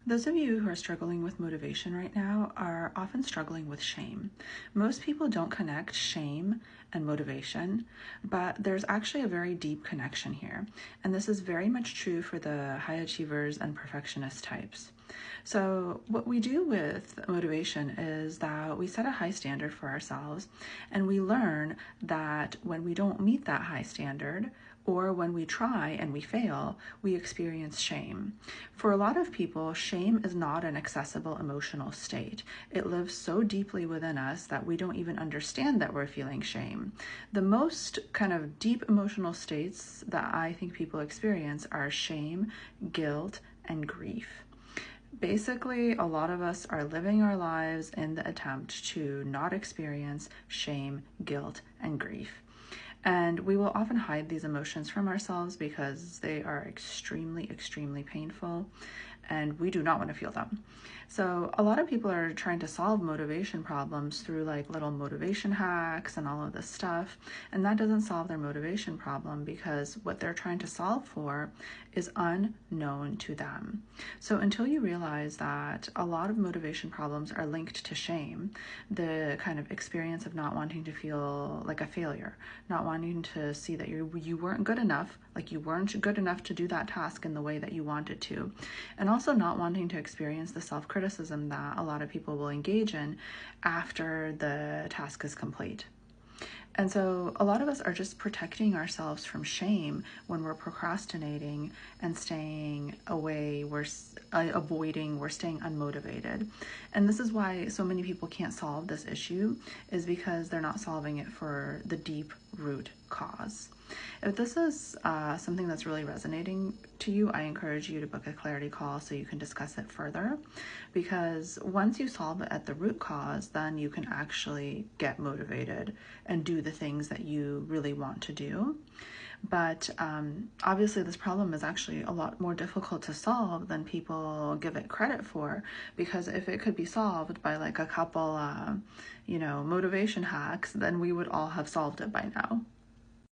Those of you who are struggling with motivation right now are often struggling with shame. Most people don't connect shame and motivation, but there's actually a very deep connection here. And this is very much true for the high achievers and perfectionist types. So, what we do with motivation is that we set a high standard for ourselves, and we learn that when we don't meet that high standard, or when we try and we fail, we experience shame. For a lot of people, shame is not an accessible emotional state. It lives so deeply within us that we don't even understand that we're feeling shame. The most kind of deep emotional states that I think people experience are shame, guilt, and grief. Basically, a lot of us are living our lives in the attempt to not experience shame, guilt, and grief. And we will often hide these emotions from ourselves because they are extremely, extremely painful, and we do not want to feel them. So a lot of people are trying to solve motivation problems through like little motivation hacks and all of this stuff, and that doesn't solve their motivation problem because what they're trying to solve for is unknown to them. So until you realize that a lot of motivation problems are linked to shame, the kind of experience of not wanting to feel like a failure, not wanting to see that you weren't good enough, like you weren't good enough to do that task in the way that you wanted to, and also not wanting to experience the self-criticism that a lot of people will engage in after the task is complete. And so a lot of us are just protecting ourselves from shame when we're procrastinating and staying away, we're avoiding, we're staying unmotivated. And this is why so many people can't solve this issue, is because they're not solving it for the deep root cause. If this is something that's really resonating to you, I encourage you to book a clarity call so you can discuss it further, because once you solve it at the root cause, then you can actually get motivated and do the things that you really want to do. But obviously this problem is actually a lot more difficult to solve than people give it credit for, because if it could be solved by like a couple motivation hacks, then we would all have solved it by now.